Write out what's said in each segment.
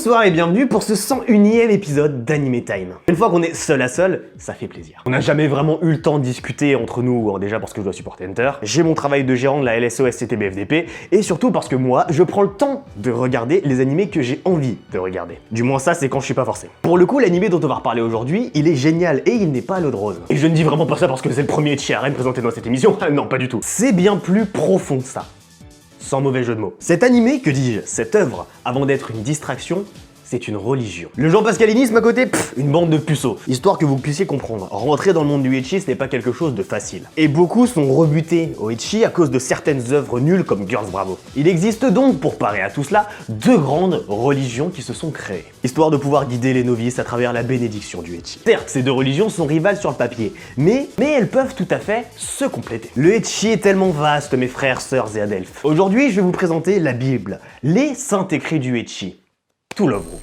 Bonsoir et bienvenue pour ce 101e épisode d'Anime Time. Une fois qu'on est seul à seul, ça fait plaisir. On n'a jamais vraiment eu le temps de discuter entre nous, déjà parce que je dois supporter Enter, j'ai mon travail de gérant de la LSOS CTBFDP, et surtout parce que moi, je prends le temps de regarder les animés que j'ai envie de regarder. Du moins ça, c'est quand je suis pas forcé. Pour le coup, l'animé dont on va reparler aujourd'hui, il est génial et il n'est pas à l'eau de rose. Et je ne dis vraiment pas ça parce que c'est le premier ecchi harem présenté dans cette émission, non pas du tout. C'est bien plus profond que ça. Sans mauvais jeu de mots. Cet animé, que dis-je, cette œuvre, avant d'être une distraction, c'est une religion. Le Jean-Pascalinisme à côté, une bande de puceaux. Histoire que vous puissiez comprendre, rentrer dans le monde du ecchi, ce n'est pas quelque chose de facile. Et beaucoup sont rebutés au ecchi à cause de certaines œuvres nulles comme Girls Bravo. Il existe donc, pour parer à tout cela, deux grandes religions qui se sont créées. Histoire de pouvoir guider les novices à travers la bénédiction du ecchi. Certes, ces deux religions sont rivales sur le papier, mais elles peuvent tout à fait se compléter. Le ecchi est tellement vaste, mes frères, sœurs et adelphes. Aujourd'hui, je vais vous présenter la Bible, les saints écrits du ecchi. To Love Ru.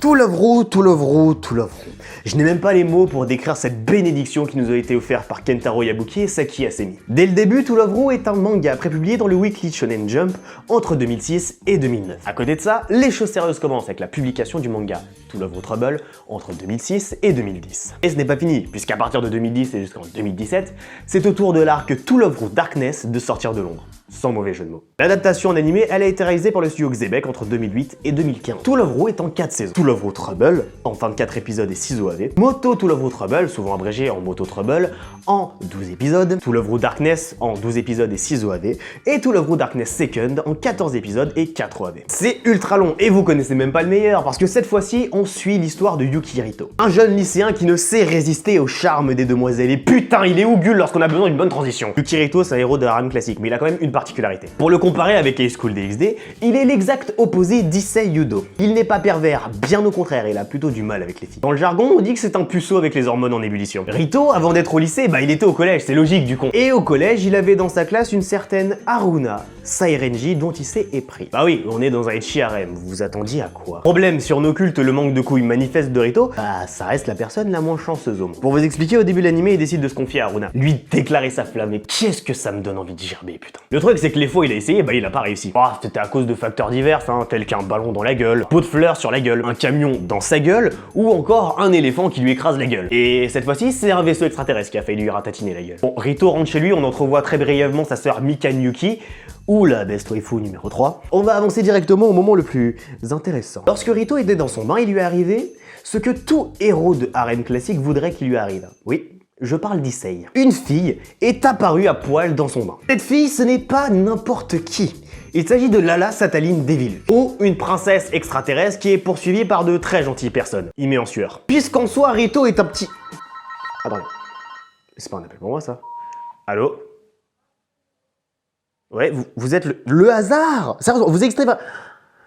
To Love Ru, To Love Ru, To Love Ru. Je n'ai même pas les mots pour décrire cette bénédiction qui nous a été offerte par Kentaro Yabuki et Saki Asemi. Dès le début, To Love Ru est un manga prépublié dans le Weekly Shonen Jump entre 2006 et 2009. À côté de ça, les choses sérieuses commencent avec la publication du manga To Love Ru Trouble entre 2006 et 2010. Et ce n'est pas fini, puisqu'à partir de 2010 et jusqu'en 2017, c'est au tour de l'arc To Love Ru Darkness de sortir de l'ombre. Sans mauvais jeu de mots. L'adaptation en animé, elle a été réalisée par le studio Xebec entre 2008 et 2015. To Love Ru est en 4 saisons. To Love Ru Trouble, en 24 épisodes et 6 OAV. Moto To Love Ru Trouble, souvent abrégé en Moto Trouble, en 12 épisodes. To Love Ru Darkness, en 12 épisodes et 6 OAV. Et To Love Ru Darkness Second, en 14 épisodes et 4 OAV. C'est ultra long, et vous connaissez même pas le meilleur, parce que cette fois-ci, on suit l'histoire de Yuki Hirito. Un jeune lycéen qui ne sait résister au charme des demoiselles. Et putain, il est où Gull lorsqu'on a besoin d'une bonne transition. Yuki Hirito, c'est un héros de harem classique, mais il a quand même une particularité. Pour le comparer avec High School DxD, il est l'exact opposé d'Issei Yudo. Il n'est pas pervers, bien au contraire, il a plutôt du mal avec les filles. Dans le jargon, on dit que c'est un puceau avec les hormones en ébullition. Rito, avant d'être au lycée, il était au collège, c'est logique du con. Et au collège, il avait dans sa classe une certaine Haruna Sairenji dont il s'est épris. Bah oui, on est dans un ecchi harem, vous vous attendiez à quoi? Problème, si on occulte le manque de couilles manifeste de Rito, ça reste la personne la moins chanceuse au monde. Pour vous expliquer, au début de l'anime, il décide de se confier à Haruna. Lui déclarer sa flamme, et qu'est-ce que ça me donne envie de gerber, putain. Le truc, c'est que les fois il a essayé, il a pas réussi. C'était à cause de facteurs divers, tels qu'un ballon dans la gueule, pot de fleurs sur la gueule, un camion dans sa gueule, ou encore un éléphant qui lui écrase la gueule. Et cette fois-ci, c'est un vaisseau extraterrestre qui a failli lui ratatiner la gueule. Bon, Rito rentre chez lui, on entrevoit très brièvement sa sœur Mikanyuki, ou la best waifu numéro 3. On va avancer directement au moment le plus intéressant. Lorsque Rito était dans son bain, il lui est arrivé ce que tout héros de harem classique voudrait qu'il lui arrive. Oui. Je parle d'Issei. Une fille est apparue à poil dans son bain. Cette fille, ce n'est pas n'importe qui. Il s'agit de Lala Sataline Devil, ou une princesse extraterrestre qui est poursuivie par de très gentilles personnes. Il met en sueur. Puisqu'en soi, Rito est un petit... Attendez. C'est pas un appel pour moi, ça. Allô? Ouais, vous êtes le hasard. Sérieusement, vous extrait...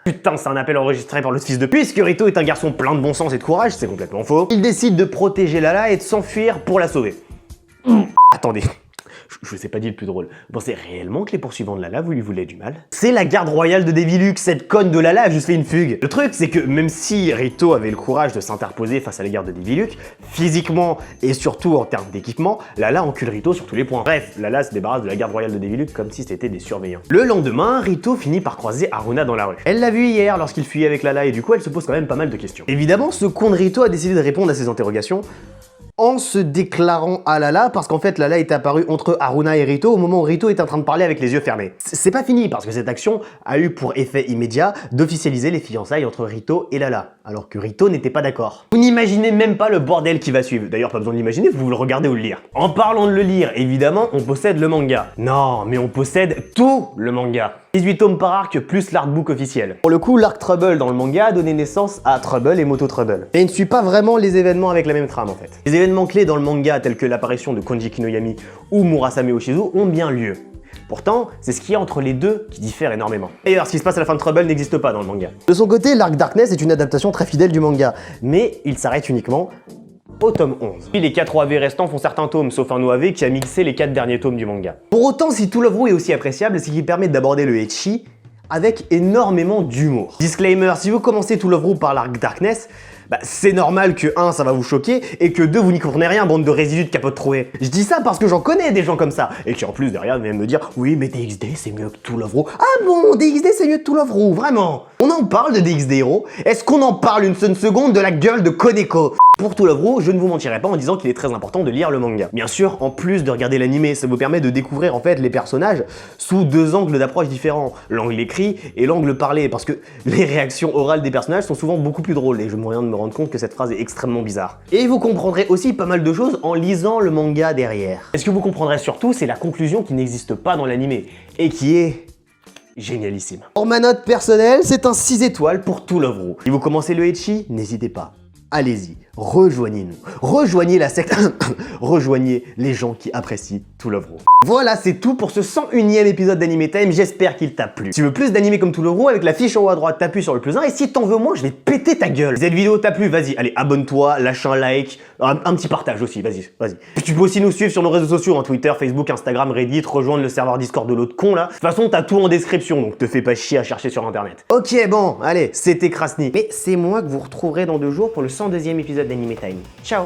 Putain, c'est un appel enregistré par le fils de... Puisque Rito est un garçon plein de bon sens et de courage, c'est complètement faux. Il décide de protéger Lala et de s'enfuir pour la sauver. Attendez, Je vous ai pas dit le plus drôle. Vous pensez réellement que les poursuivants de Lala vous lui voulaient du mal? C'est la garde royale de Devilux, cette conne de Lala a juste fait une fugue. Le truc, c'est que même si Rito avait le courage de s'interposer face à la garde de Devilux, physiquement et surtout en termes d'équipement, Lala encule Rito sur tous les points. Bref, Lala se débarrasse de la garde royale de Devilux comme si c'était des surveillants. Le lendemain, Rito finit par croiser Haruna dans la rue. Elle l'a vu hier lorsqu'il fuyait avec Lala et du coup elle se pose quand même pas mal de questions. Évidemment, ce con de Rito a décidé de répondre à ses interrogations en se déclarant à Lala, parce qu'en fait Lala est apparue entre Haruna et Rito au moment où Rito est en train de parler avec les yeux fermés. C'est pas fini, parce que cette action a eu pour effet immédiat d'officialiser les fiançailles entre Rito et Lala, alors que Rito n'était pas d'accord. Vous n'imaginez même pas le bordel qui va suivre, d'ailleurs pas besoin de l'imaginer, vous le regardez ou le lire. En parlant de le lire, évidemment, on possède le manga. Non, mais on possède tout le manga. 18 tomes par arc plus l'artbook officiel. Pour le coup, l'arc Trouble dans le manga a donné naissance à Trouble et Moto Trouble. Et il ne suit pas vraiment les événements avec la même trame en fait. Les événements clés dans le manga tels que l'apparition de Konji Kinoyami ou Murasame Oshizu ont bien lieu. Pourtant, c'est ce qu'il y a entre les deux qui diffère énormément. D'ailleurs, ce qui se passe à la fin de Trouble n'existe pas dans le manga. De son côté, l'arc Darkness est une adaptation très fidèle du manga, mais il s'arrête uniquement au tome 11. Puis les 4 OAV restants font certains tomes, sauf un OAV qui a mixé les 4 derniers tomes du manga. Pour autant, si To Love Ru est aussi appréciable, c'est qu'il permet d'aborder le ecchi avec énormément d'humour. Disclaimer, si vous commencez To Love Ru par l'arc Darkness, c'est normal que 1, ça va vous choquer, et que 2, vous n'y comprenez rien, bande de résidus de capote trouée. Je dis ça parce que j'en connais des gens comme ça, et qui en plus derrière viennent me dire « Oui, mais DxD c'est mieux que To Love Ru ». Ah bon, DxD c'est mieux que To Love Ru, vraiment? On en parle de DxD Hero? Est-ce qu'on en parle une seule seconde de la gueule de Koneko? Pour To Love Ru, je ne vous mentirai pas en disant qu'il est très important de lire le manga. Bien sûr, en plus de regarder l'animé, ça vous permet de découvrir en fait les personnages sous 2 angles d'approche différents. L'angle écrit et l'angle parlé, parce que les réactions orales des personnages sont souvent beaucoup plus drôles, et je moyen de me rendre compte que cette phrase est extrêmement bizarre. Et vous comprendrez aussi pas mal de choses en lisant le manga derrière. Et ce que vous comprendrez surtout, c'est la conclusion qui n'existe pas dans l'animé, et qui est génialissime. Pour ma note personnelle, c'est un 6 étoiles pour To Love Ru. Si vous commencez le ecchi, n'hésitez pas. Allez-y, rejoignez-nous. Rejoignez la secte, rejoignez les gens qui apprécient To Love Ru. Voilà, c'est tout pour ce 101e épisode d'Anime Time, j'espère qu'il t'a plu. Si tu veux plus d'animé comme To Love Ru, avec la fiche en haut à droite, t'appuies sur le +1, et si t'en veux moins, je vais péter ta gueule. Si cette vidéo t'a plu, vas-y, allez, abonne-toi, lâche un like, un petit partage aussi, vas-y. Tu peux aussi nous suivre sur nos réseaux sociaux, Twitter, Facebook, Instagram, Reddit, rejoindre le serveur Discord de l'autre con là. De toute façon, t'as tout en description, donc te fais pas chier à chercher sur internet. Ok, bon, allez, c'était Krasny. Mais c'est moi que vous retrouverez dans 2 jours pour le 102e épisode d'Anime Time. Ciao.